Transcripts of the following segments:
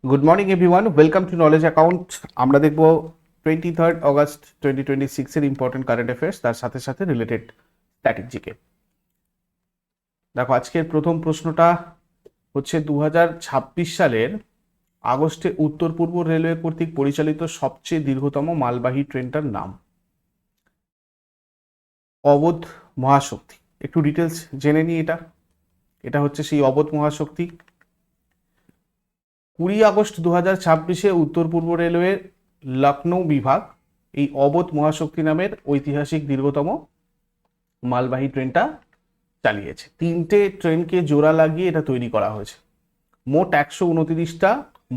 Good morning everyone, welcome to knowledge account. আমরা দেখব 23 August 2026 এর ইম্পর্টেন্ট কারেন্ট অ্যাফেয়ার্স, তার সাথে সাথে রিলেটেড স্ট্র্যাটেজিকে। দেখো, আজকের প্রথম প্রশ্নটা হচ্ছে 2026 সালের আগস্টে উত্তর পূর্ব রেলওয়ে কর্তৃক পরিচালিত সবচেয়ে দীর্ঘতম মালবাহী ট্রেনটার নাম। অবোধ মহাশক্তি। একটু ডিটেলস জেনে নিই। এটা হচ্ছে সেই অবোধ মহাশক্তি। 20 আগস্ট 2026-এ উত্তর পূর্ব রেলওয়ের লখনৌ বিভাগ এই অবোধ মহাশক্তি নামের ঐতিহাসিক দীর্ঘতম মালবাহী ট্রেনটা চালিয়েছে। 3টে ট্রেনকে জোড়া লাগিয়ে এটা তৈরি করা হয়েছে। মোট 129টা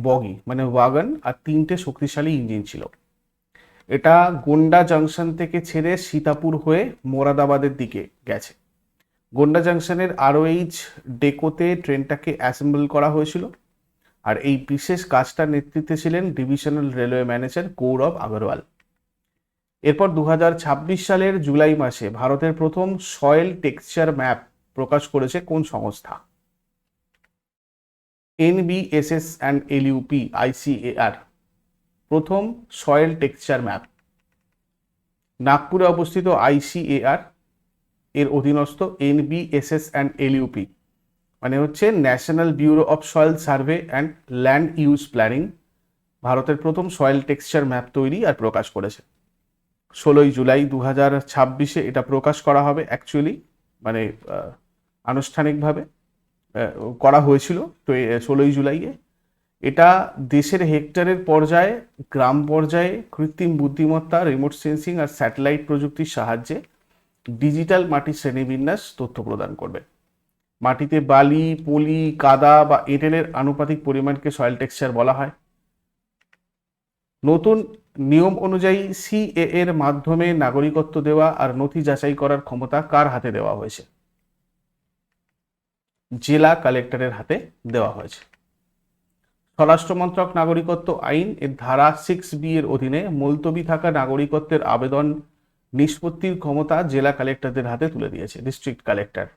বগি মানে ওয়াগন আর 3টে শক্তিশালী ইঞ্জিন ছিল। এটা গোন্ডা জাংশন থেকে ছেড়ে সীতাপুর হয়ে মোরাদাবাদের দিকে গেছে। গোন্ডা জাংশনের আরওএইচ ডেকোতে ট্রেনটাকে অ্যাসেম্বল করা হয়েছিল। আর এই বিশেষ কাজটার নেতৃত্বে ছিলেন ডিভিশনাল রেলওয়ে ম্যানেজার গৌরব আগরওয়াল। এরপর 2026 সালের জুলাই মাসে ভারতের প্রথম সয়েল টেক্সচার ম্যাপ প্রকাশ করেছে কোন সংস্থা? NBSS and LUP ICAR। প্রথম সয়েল টেক্সচার ম্যাপ নাগপুরে অবস্থিত ICAR এর অধীনস্থ NBSS অ্যান্ড LUP মানে হচ্ছে national bureau of soil survey and land use planning ভারতের প্রথম সয়েল টেক্সচার ম্যাপ তৈরি আর প্রকাশ করেছে। 16 জুলাই 2026-এ এটা প্রকাশ করা হবে। অ্যাকচুয়ালি মানে আনুষ্ঠানিকভাবে করা হয়েছিল তো 16 জুলাইয়ে। এটা দেশের হেক্টরের পর্যায়ে, গ্রাম পর্যায়ে কৃত্রিম বুদ্ধিমত্তা, রিমোট সেন্সিং আর স্যাটেলাইট প্রযুক্তির সাহায্যে ডিজিটাল মাটির শ্রেণীবিন্যাস তথ্য প্রদান করবে। মাটিতে বালি, পলি, কাদা বা এঁটেলের আনুপাতিক পরিমাণকে সয়েল টেক্সচার বলা হয়। নতুন নিয়ম অনুযায়ী CAA এর মাধ্যমে নাগরিকত্ব দেওয়া আর নথি যাচাই করার ক্ষমতা কার হাতে দেওয়া হয়েছে? জেলা কালেক্টরের হাতে দেওয়া হয়েছে। স্বরাষ্ট্র মন্ত্রক নাগরিকত্ব আইন এর ধারা 6B এর অধীনে মুলতবি থাকা নাগরিকত্বের আবেদন নিষ্পত্তির ক্ষমতা জেলা কালেক্টরদের হাতে তুলে দিয়েছে ডিস্ট্রিক্ট কালেক্টর।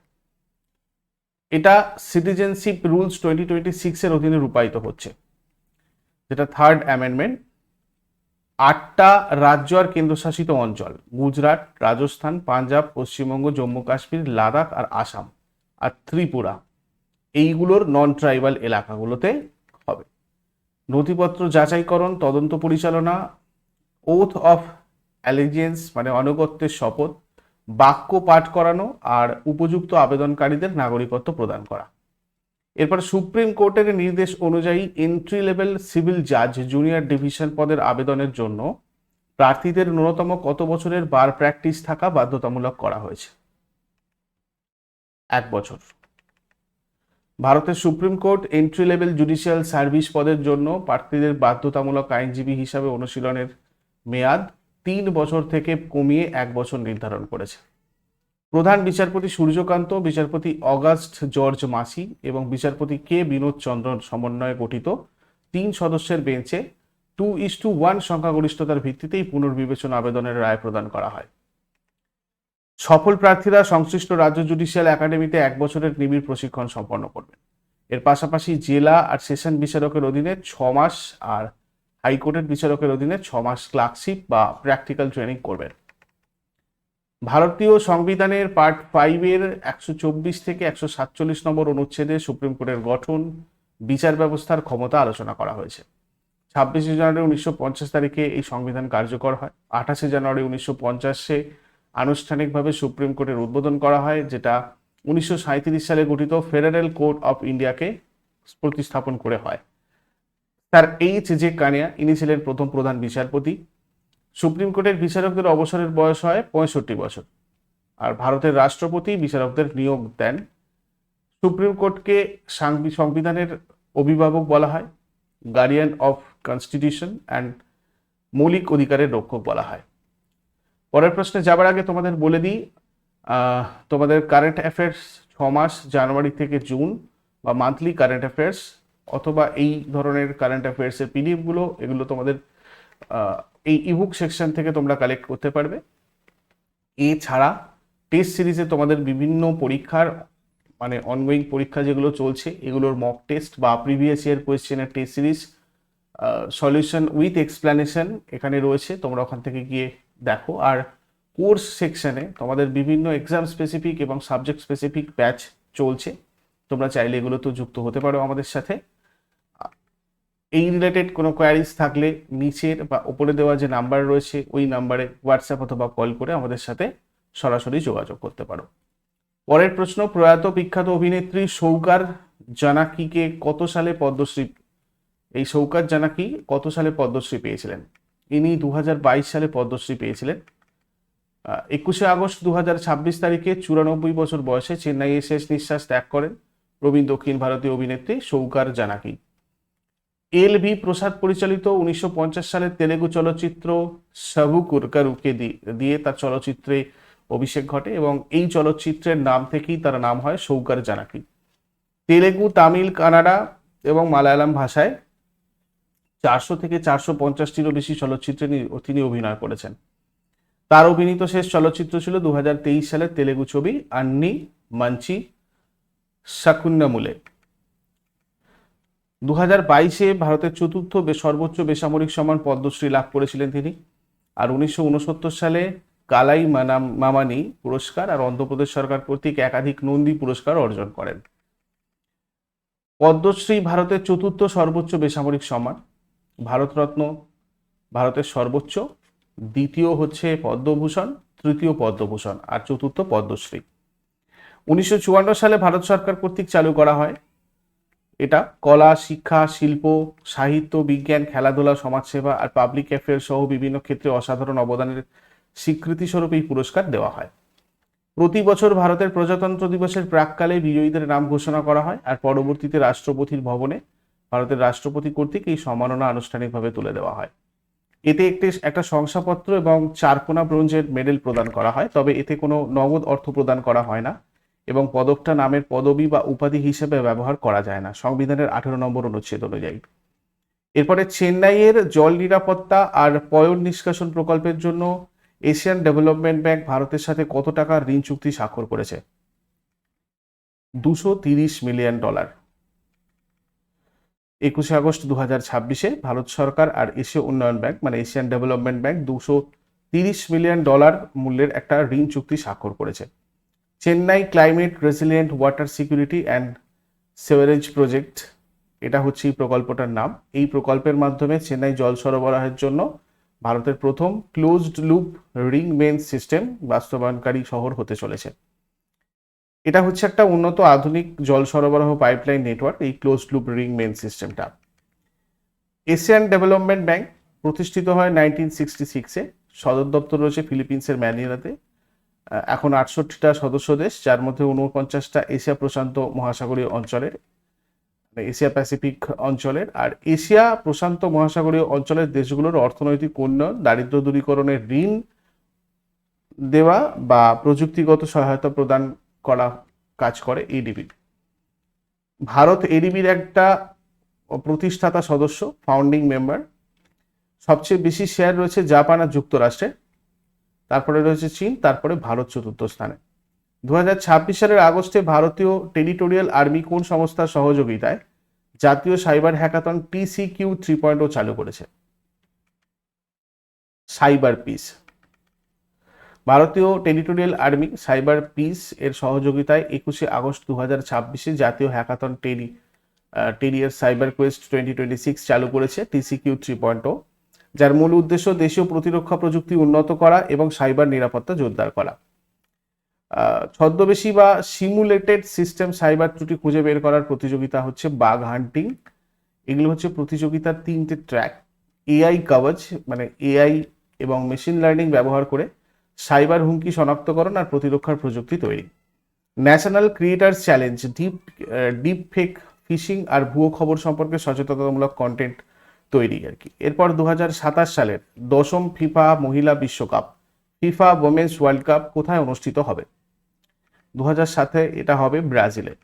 এটা সিটিজেনশিপ রুলস 2026 এর অধীনে রূপায়িত হচ্ছে, যেটা থার্ড অ্যামেন্ডমেন্ট। 8টা রাজ্য আর কেন্দ্রশাসিত অঞ্চল গুজরাট, রাজস্থান, পাঞ্জাব, পশ্চিমবঙ্গ, জম্মু কাশ্মীর, লাদাখ আর আসাম আর ত্রিপুরা এইগুলোর নন ট্রাইবাল এলাকাগুলোতে হবে। নথিপত্র যাচাইকরণ, তদন্ত পরিচালনা, ওথ অফ অ্যালিজিয়েন্স মানে আনুগত্যের শপথ, বাক্য পাঠ করানো আর উপযুক্ত আবেদনকারীদের নাগরিকত্ব প্রদান করা। এরপর সুপ্রিম কোর্টের নির্দেশ অনুযায়ী এন্ট্রি লেভেল সিভিল জাজ জুনিয়র ডিভিশন পদের আবেদনের জন্য প্রার্থীদের ন্যূনতম কত বছরের বার প্র্যাকটিস থাকা বাধ্যতামূলক করা হয়েছে? 1 বছর। ভারতের supreme court entry level judicial service পদের জন্য প্রার্থীদের বাধ্যতামূলক আইনজীবী হিসাবে অনুশীলনের মেয়াদ 3 বছর থেকে কমিয়ে 1 বছর নির্ধারণ করেছে। প্রধান বিচারপতি সূর্যকান্ত, বিচারপতি অগাস্ট জর্জ মাসি এবং বিচারপতি কে বিনোদ চন্দ্রন সমন্বয়ে গঠিত 3 সদস্যের বেঞ্চে 2:1 সংখ্যাগরিষ্ঠতার ভিত্তিতেই পুনর্বিবেচনা আবেদনের রায় প্রদান করা হয়। সফল প্রার্থীরা সংশ্লিষ্ট রাজ্য জুডিশিয়াল একাডেমিতে 1 বছরের নিবিড় প্রশিক্ষণ সম্পন্ন করবেন। এর পাশাপাশি জেলা আর সেশন বিচারকের অধীনে 6 মাস আর হাইকোর্টের বিচারকের অধীনে 6 মাস ক্লার্কশিপ বা প্র্যাকটিক্যাল ট্রেনিং করবেন। ভারতীয় সংবিধানের পার্ট 5 এর 124 থেকে 147 নম্বর অনুচ্ছেদে সুপ্রিম কোর্টের গঠন, বিচার ব্যবস্থার ক্ষমতা আলোচনা করা হয়েছে। 26 জানুয়ারি 1950 তারিখে এই সংবিধান কার্যকর হয়। 28 জানুয়ারি 1950-এ আনুষ্ঠানিকভাবে সুপ্রিম কোর্টের উদ্বোধন করা হয়, যেটা 1937 সালে গঠিত ফেডারেল কোর্ট অফ ইন্ডিয়াকে প্রতিস্থাপন করে হয়। Sir H.J. কানিয়া ইনি ছিলেন প্রথম প্রধান বিচারপতি। সুপ্রিম কোর্টের বিচারকদের অবসরের বয়স হয় 65 বছর। আর ভারতের রাষ্ট্রপতি বিচারকদের নিয়োগ দেন। সুপ্রিম কোর্টকে সংবিধানের অভিভাবক বলা হয়, গার্ডিয়ান অফ কনস্টিটিউশন অ্যান্ড মৌলিক অধিকারের রক্ষক বলা হয়। পরের প্রশ্নে যাবার আগে তোমাদের বলে দিই, তোমাদের কারেন্ট অ্যাফেয়ার্স 6 মাস জানুয়ারি থেকে জুন বা মান্থলি কারেন্ট অ্যাফেয়ার্স অথবা এই ধরনের কারেন্ট অ্যাফেয়ার্সের পিডিএফগুলো এগুলো তোমাদের এই ইবুক সেকশন থেকে তোমরা কালেক্ট করতে পারবে। এছাড়া টেস্ট সিরিজে তোমাদের বিভিন্ন পরীক্ষার মানে অনগোয়িং পরীক্ষা যেগুলো চলছে এগুলোর মক টেস্ট বা প্রিভিয়াস ইয়ার কোয়েশ্চেনের test series solution with explanation এখানে রয়েছে, তোমরা ওখান থেকে গিয়ে দেখো। আর কোর্স সেকশনে তোমাদের বিভিন্ন এক্সাম স্পেসিফিক এবং সাবজেক্ট স্পেসিফিক ব্যাচ চলছে, তোমরা চাইলে এগুলো তো যুক্ত হতে পারো আমাদের সাথে। এই রিলেটেড কোনো কোয়ারিজ থাকলে নিচের বা ওপরে দেওয়া যে নাম্বার রয়েছে ওই নাম্বারে হোয়াটসঅ্যাপ অথবা কল করে আমাদের সাথে সরাসরি যোগাযোগ করতে পারো। পরের প্রশ্ন, প্রয়াত বিখ্যাত অভিনেত্রী সৌকার জানাকিকে কত সালে পদ্মশ্রী, এই সৌকার জানাকি কত সালে পদ্মশ্রী পেয়েছিলেন? ইনি 2022 সালে পদ্মশ্রী পেয়েছিলেন। 21শে আগস্ট 2026 তারিখে 94 বছর বয়সে চেন্নাইয়ে শেষ নিঃশ্বাস ত্যাগ করেন প্রবীণ দক্ষিণ ভারতীয় অভিনেত্রী সৌকার জানাকি। এল.ভি. প্রসাদ পরিচালিত 1950 সালের তেলেগু চলচ্চিত্র সাভু কুরকারুকে দিয়ে তার চলচ্চিত্রে অভিষেক ঘটে এবং এই চলচ্চিত্রের নাম থেকেই তার নাম হয় সৌকার জানাকি। তেলেগু, তামিল, কানাডা এবং মালায়ালাম ভাষায় 400 থেকে 450টিরও বেশি চলচ্চিত্রে তিনি অভিনয় করেছেন। তার অভিনীত শেষ চলচ্চিত্র ছিল 2023 সালের তেলেগু ছবি আন্নি মাঞ্চি শাকুন্নামুলে। 2022-এ ভারতের চতুর্থ সর্বোচ্চ বেসামরিক সম্মান পদ্মশ্রী লাভ করেছিলেন তিনি। আর 1969 সালে কালাই মামানি পুরস্কার আর অন্ধ্রপ্রদেশ সরকার কর্তৃক একাধিক নন্দী পুরস্কার অর্জন করেন। পদ্মশ্রী ভারতের চতুর্থ সর্বোচ্চ বেসামরিক সম্মান। ভারতরত্ন ভারতের সর্বোচ্চ, দ্বিতীয় হচ্ছে পদ্মভূষণ, তৃতীয় পদ্মভূষণ আর চতুর্থ পদ্মশ্রী। 1954 সালে ভারত সরকার কর্তৃক চালু করা হয় এটা। কলা, শিক্ষা, শিল্প, সাহিত্য, বিজ্ঞান, খেলাধুলা, সমাজসেবা আর পাবলিক অ্যাফেয়ার্স সহ বিভিন্ন ক্ষেত্রে অসাধারণ অবদানের স্বীকৃতিস্বরূপ এই পুরস্কার দেওয়া হয়। প্রতি বছর ভারতের প্রজাতন্ত্র দিবসের প্রাককালে বিজয়ীদের নাম ঘোষণা করা হয় আর পরবর্তীতে রাষ্ট্রপতির ভবনে ভারতের রাষ্ট্রপতি কর্তৃক এই সম্মাননা আনুষ্ঠানিকভাবে তুলে দেওয়া হয়। এতে একটা শংসাপত্র এবং 4 কোনা ব্রোঞ্জের মেডেল প্রদান করা হয়, তবে এতে কোনো নগদ অর্থ প্রদান করা হয় না এবং পদকটা নামের পদবি বা উপাধি হিসেবে ব্যবহার করা যায় না সংবিধানের 18 নম্বর অনুচ্ছেদ অনুযায়ী। এরপরে চেন্নাইয়ের জল নিরাপত্তা আর পয়ঃ নিষ্কাশন প্রকল্পের জন্য এশিয়ান ডেভেলপমেন্ট ব্যাংক ভারতের সাথে কত টাকার ঋণ চুক্তি স্বাক্ষর করেছে? $230 মিলিয়ন। 21শে আগস্ট 2026-এ ভারত সরকার আর এশীয় উন্নয়ন ব্যাংক মানে এশিয়ান ডেভেলপমেন্ট ব্যাংক $230 মিলিয়ন মূল্যের একটা ঋণ চুক্তি স্বাক্ষর করেছে। Chennai climate resilient water security and sewerage project, এটা হচ্ছে এই প্রকল্পটার নাম। এই প্রকল্পের মাধ্যমে চেন্নাই জল সরবরাহের জন্য ভারতের প্রথম closed loop ring main system বাস্তবায়নকারী শহর হতে চলেছে। এটা হচ্ছে একটা উন্নত আধুনিক জল সরবরাহ পাইপলাইন নেটওয়ার্ক, এই ক্লোজড লুপ রিং মেইন সিস্টেমটা। এশিয়ান ডেভেলপমেন্ট ব্যাংক প্রতিষ্ঠিত হয় 1966-এ। সদর দপ্তর রয়েছে ফিলিপিন্সের ম্যানিলাতে। এখন 68টা সদস্য দেশ, যার মধ্যে 49টা এশিয়া প্রশান্ত মহাসাগরীয় অঞ্চলের, এশিয়া প্যাসিফিক অঞ্চলের। আর এশিয়া প্রশান্ত মহাসাগরীয় অঞ্চলের দেশগুলোর অর্থনৈতিক উন্নয়ন, দারিদ্র্য দূরীকরণের ঋণ দেওয়া বা প্রযুক্তিগত সহায়তা প্রদান করা কাজ করে এডিবি। ভারত এডিবির একটা প্রতিষ্ঠাতা সদস্য, ফাউন্ডিং মেম্বার। সবচেয়ে বেশি শেয়ার রয়েছে জাপান আর যুক্তরাষ্ট্রে, তারপরে রয়েছে চীন, তারপরে ভারত চতুর্থ স্থানে। 2026 সালের আগস্টে ভারতীয় টেরিটোরিয়াল আর্মি কোন সংস্থার সহযোগিতায় জাতীয় সাইবার হ্যাকাথন TCQ 3.0 চালু করেছে? Cyber piece. ভারতীয় টেরিটোরিয়াল আর্মি সাইবার পিস এর সহযোগিতায় 21শে আগস্ট 2026-এ জাতীয় হ্যাকাথন টেরিয়ার সাইবার কোয়েস্ট 2026 চালু করেছে TCQ 3.0, যার মূল উদ্দেশ্য দেশীয় প্রতিরক্ষা প্রযুক্তি উন্নত করা এবং সাইবার নিরাপত্তা জোরদার করা। ছদ্মবেশী বা সিমুলেটেড সিস্টেম সাইবার ত্রুটি খুঁজে বের করার প্রতিযোগিতা হচ্ছে বাগ হান্টিং। এগুলো হচ্ছে প্রতিযোগিতার 3টে ট্র্যাক। এআই কভাচ মানে এআই এবং মেশিন লার্নিং ব্যবহার করে সাইবার হুমকি শনাক্তকরণ আর প্রতিরক্ষার প্রযুক্তি তৈরি। National creators challenge deepfake, phishing আর ভুয়ো খবর সম্পর্কে সচেতনতামূলক কন্টেন্ট তৈরি আর কি। এরপর 2027 সালের 10ম ফিফা মহিলা বিশ্বকাপ, ফিফা ওমেন্স ওয়ার্ল্ড কাপ কোথায় অনুষ্ঠিত হবে? 2007-এ এটা হবে ব্রাজিলে।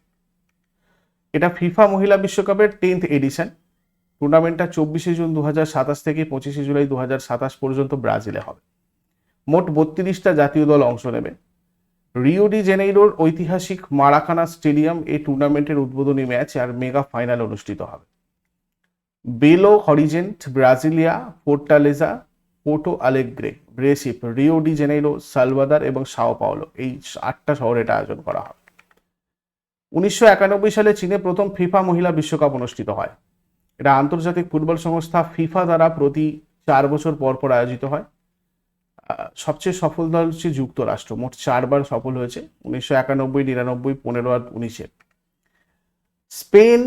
এটা ফিফা মহিলা বিশ্বকাপের 10th এডিশন। টুর্নামেন্টটা 24শে জুন 2027 থেকে 25শে জুলাই 2027 পর্যন্ত ব্রাজিলে হবে। মোট 32টা জাতীয় দল অংশ নেবে। রিও ডি জেনেইরোর ঐতিহাসিক মারাকানা স্টেডিয়াম এই টুর্নামেন্টের উদ্বোধনী ম্যাচ আর মেগা ফাইনাল অনুষ্ঠিত হবে। Below হরিজেন্ট, Brasilia, ফোর্টালেজা, পোর্টো Alegre, Recep, Rio de Janeiro, সালভাদার এবং সাও পাওলো, এই 8টা শহরে এটা আয়োজন করা হয়। 1991 সালে চীনে প্রথম ফিফা মহিলা বিশ্বকাপ অনুষ্ঠিত হয়। এটা আন্তর্জাতিক ফুটবল সংস্থা ফিফা দ্বারা প্রতি 4 বছর পর পর আয়োজিত হয়। সবচেয়ে সফল দল হচ্ছে যুক্তরাষ্ট্র, মোট 4বার সফল হয়েছে, 1991, 99, 15 আর 19-এ। স্পেন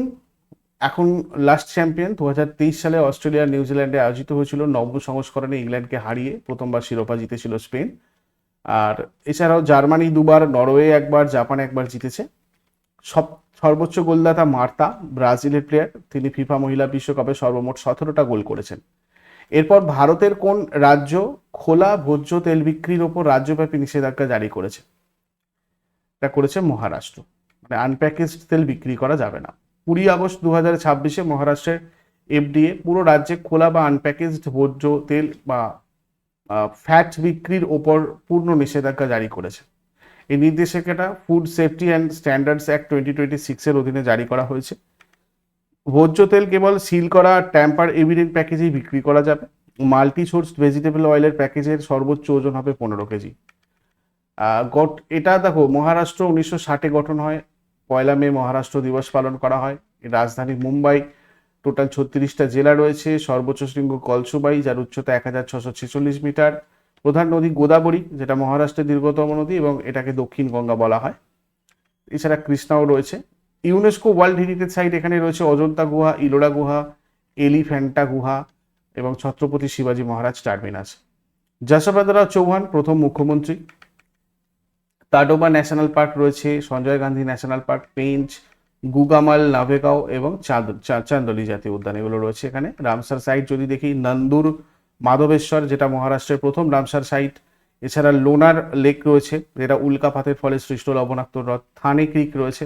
এখন লাস্ট চ্যাম্পিয়ন। 2023 সালে অস্ট্রেলিয়া নিউজিল্যান্ডে আয়োজিত হয়েছিল, নবম সংস্করণে ইংল্যান্ডকে হারিয়ে প্রথমবার শিরোপা জিতেছিল স্পেন। আর এছাড়াও জার্মানি 2বার, নরওয়ে 1বার, জাপান 1বার জিতেছে। সর্বোচ্চ গোলদাতা মার্তা, ব্রাজিলের প্লেয়ার, তিনি ফিফা মহিলা বিশ্বকাপে সর্বমোট 17টা গোল করেছেন। এরপর ভারতের কোন রাজ্য খোলা ভোজ্য তেল বিক্রির ওপর রাজ্যব্যাপী নিষেধাজ্ঞা জারি করেছে? এটা করেছে মহারাষ্ট্র, মানে আনপ্যাকেজড তেল বিক্রি করা যাবে না। 20 আগস্ট 2026 মহারাষ্ট্রের এফডিএ পুরো রাজ্যে খোলা বা আনপ্যাকেজড ভোজ্য তেল বা ফ্যাট বিক্রির ওপর পূর্ণ নিষেধাজ্ঞা জারি করেছে। এই নির্দেশিকাটা food safety and standards act 2026-এর অধীনে জারি করা হয়েছে। ভোজ্য তেল কেবল সিল করা ট্যাম্পার এভিডেন্ট প্যাকেজেই বিক্রি করা যাবে। মাল্টি সোর্স ভেজিটেবল অয়েলের প্যাকেজের সর্বোচ্চ ওজন হবে 15 কেজি। এটা দেখো, মহারাষ্ট্র 1960-এ গঠন হয়, 1 মে মহারাষ্ট্র দিবস পালন করা হয়। রাজধানী মুম্বাই, টোটাল 36টা জেলা রয়েছে। সর্বোচ্চ শৃঙ্গ কলসুবাই, যার উচ্চতা 1646 মিটার। প্রধান নদী গোদাবরী, যেটা মহারাষ্ট্রের দীর্ঘতম নদী এবং এটাকে দক্ষিণ গঙ্গা বলা হয়। এছাড়া কৃষ্ণাও রয়েছে। ইউনেস্কো ওয়ার্ল্ড হেরিটেজ সাইট এখানে রয়েছে অজন্তা গুহা, ইলোরা গুহা, এলিফ্যান্টা গুহা এবং ছত্রপতি শিবাজী মহারাজ টার্মিনাস। যশোবন্তরাও চৌহান প্রথম মুখ্যমন্ত্রী। তাডোবা ন্যাশনাল পার্ক রয়েছে, সঞ্জয় গান্ধী ন্যাশনাল পার্ক, পেঞ্চ, গুগামাল, নাভেগাঁও এবং চান্দলি জাতীয় উদ্যান, এগুলো রয়েছে এখানে। রামসার সাইট যদি দেখি, নন্দুর মাধবেশ্বর, যেটা মহারাষ্ট্রের প্রথম রামসার সাইট। এছাড়া লোনার লেক রয়েছে, যেটা উল্কাপাতের ফলে সৃষ্ট লবণাক্ত হ্রদ। থানে ক্রিক রয়েছে।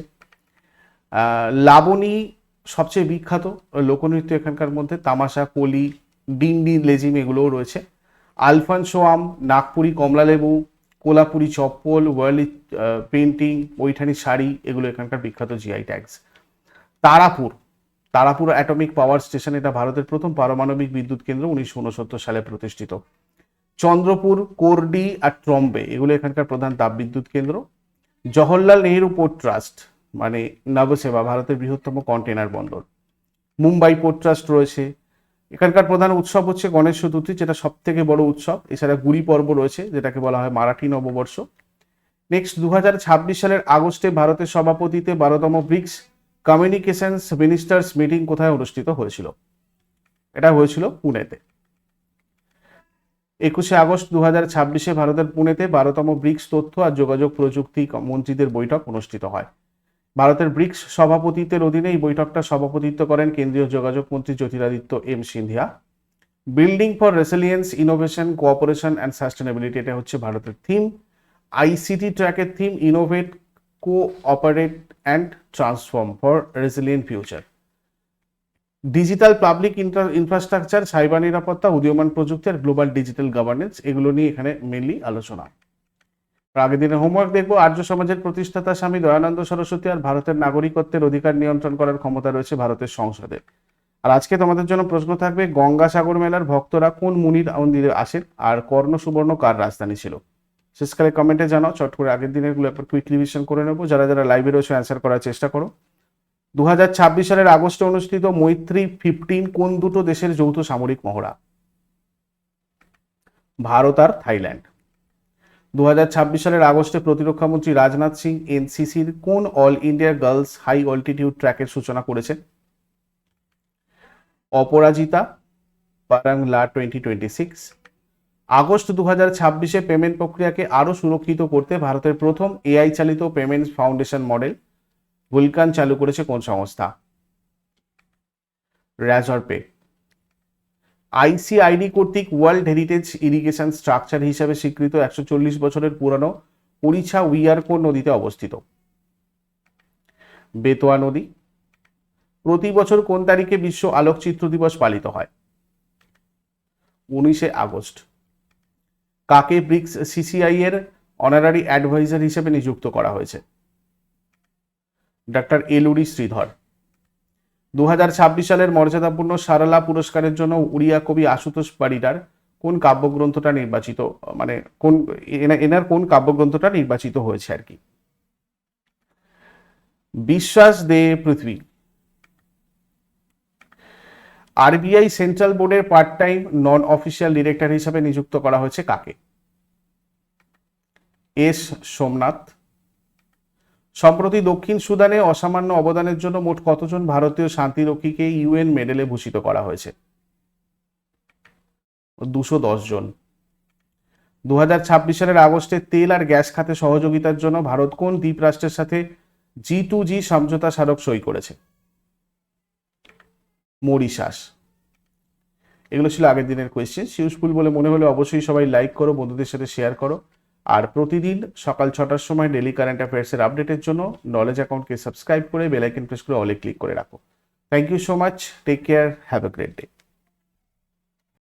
লাবণী সবচেয়ে বিখ্যাত লোকনৃত্য এখানকার মধ্যে, তামাশা, কলি, ডিন্ডি, লেজিম, এগুলোও রয়েছে। আলফানসোয়াম, নাগপুরি কমলালেবু, কোলাপুরি চপ্পল, ওয়ার্লি পেন্টিং, পৈঠানি শাড়ি, এগুলো এখানকার বিখ্যাত GI tags. Tarapur atomic power station, এটা ভারতের প্রথম পারমাণবিক বিদ্যুৎ কেন্দ্র, 1969 সালে প্রতিষ্ঠিত। চন্দ্রপুর, কোরডি আর ট্রম্বে, এগুলো এখানকার প্রধান তাপবিদ্যুৎ কেন্দ্র। জওহরলাল নেহেরু পোর্ট ট্রাস্ট, মানে নবসেবা, ভারতের বৃহত্তম কন্টেনার বন্দর। মুম্বাই পোর্ট ট্রাস্ট রয়েছে। এখানকার প্রধান উৎসব হচ্ছে গণেশ চতুর্থী, যেটা সব থেকে বড় উৎসব। এছাড়া গুড়ি পর্ব রয়েছে, যেটাকে বলা হয় মারাঠি নববর্ষ। নেক্সট, 2026 সালের আগস্টে ভারতের সভাপতিতে 12তম ব্রিক্স কমিউনিকেশনস মিনিস্টার্স মিটিং কোথায় অনুষ্ঠিত হয়েছিল? এটা হয়েছিল পুনেতে। 21 আগস্ট 2026 ভারতের পুনেতে 12তম ব্রিক্স তথ্য আর যোগাযোগ প্রযুক্তি মন্ত্রীদের বৈঠক অনুষ্ঠিত হয়। ভারতের ব্রিক্স সভাপতিত্বের অধীনে এই বৈঠকটা সভাপতিত্ব করেন কেন্দ্রীয় যোগাযোগ মন্ত্রী Jyotiraditya M Scindia. Building for resilience, innovation, cooperation and sustainability, এটা হচ্ছে ভারতের থিম। আইসিটি ট্র্যাকের theme innovate, cooperate and transform for resilient future. Digital public infrastructure, cyber নিরাপত্তা, উদীয়মান প্রযুক্তি আর গ্লোবাল ডিজিটাল গভর্নেন্স, এগুলো নিয়ে এখানে মেনলি আলোচনা। আগের দিনের হোমওয়ার্ক দেখবো, আর্য সমাজের প্রতিষ্ঠাতা স্বামী দয়ানন্দ সরস্বতী আর ভারতের নাগরিকত্বের অধিকার নিয়ন্ত্রণ করার ক্ষমতা রয়েছে ভারতের সংসদে। আর আজকে তোমাদের জন্য প্রশ্ন থাকবে, গঙ্গাসাগর মেলার ভক্তরা কোন মুনির মন্দিরে আসেন আর কর্ণ সুবর্ণ কার রাজধানী ছিল? শেষকালে কমেন্টে জানাও। চট করে আগের দিনের গুলো একবার কুইক রিভিশন করে নেবো। যারা যারা লাইভে রয়েছে অ্যান্সার করার চেষ্টা করো। 2026 সালের আগস্টে অনুষ্ঠিত মৈত্রী 15 কোন দুটো দেশের যৌথ সামরিক মহড়া? ভারত আর থাইল্যান্ড। 2026 সালের আগস্টে প্রতিরক্ষা মন্ত্রী রাজনাথ সিং এনসিসির কোন all India girls high altitude ট্র্যাকের সূচনা করেছেন? অপরাজিতা, পারাংলা 2026। আগস্ট 2026 পেমেন্ট প্রক্রিয়াকে আরো সুরক্ষিত করতে ভারতের প্রথম এআই চালিত পেমেন্টস ফাউন্ডেশন মডেল ভুলকান চালু করেছে কোন সংস্থা? Razr pay. আইসিআইডি কর্তৃক ওয়ার্ল্ড হেরিটেজ ইরিগেশন স্ট্রাকচার হিসাবে স্বীকৃত 140 বছরের পুরানো ওড়িশা উইয়ার কোন নদীতে অবস্থিত? বেতোয়া নদী। প্রতি বছর কোন তারিখে বিশ্ব আলোকচিত্র দিবস পালিত হয়? 19 আগস্ট। কাকে ব্রিক্স সিসিআই এর অনারারি অ্যাডভাইজার হিসেবে নিযুক্ত করা হয়েছে? ডক্টর এলুরি শ্রীধর। 2026 সালের মর্যাদাপূর্ণ সারলা পুরস্কারের জন্য উড়িয়া কবি আশুতোষ পারিডার কোন কাব্যগ্রন্থটা নির্বাচিত, মানে কোন এনার কোন কাব্যগ্রন্থটা নির্বাচিত হয়েছে আর কি? বিশ্বাস দে পৃথ্বী। আরবিআই সেন্ট্রাল বোর্ডের পার্ট টাইম নন অফিসিয়াল ডিরেক্টর হিসাবে নিযুক্ত করা হয়েছে কাকে? এস সোমনাথ। সম্প্রতি দক্ষিণ সুদানে অসামান্য অবদানের জন্য মোট কতজন ভারতীয় শান্তিরক্ষীকে ইউএন মেডেলে ভূষিত করা হয়েছে? 210 জন। 2026 সালের আগস্টে তেল আর গ্যাস খাতে সহযোগিতার জন্য ভারত কোন দ্বীপ রাষ্ট্রের সাথে G2G সমঝোতা স্মারক সই করেছে? মরিশাস। এগুলো ছিল আগের দিনের কোয়েশ্চেন। ইউজফুল বলে মনে হলে অবশ্যই সবাই লাইক করো, বন্ধুদের সাথে শেয়ার করো, আর প্রতিদিন সকাল 6টার সময় ডেলি কারেন্ট অ্যাফেয়ার্সের আপডেটের জন্য নলেজ অ্যাকাউন্টকে সাবস্ক্রাইব করে বেল আইকন প্রেস করে অলে ক্লিক করে রাখো। Thank you so much, take care, have a great day.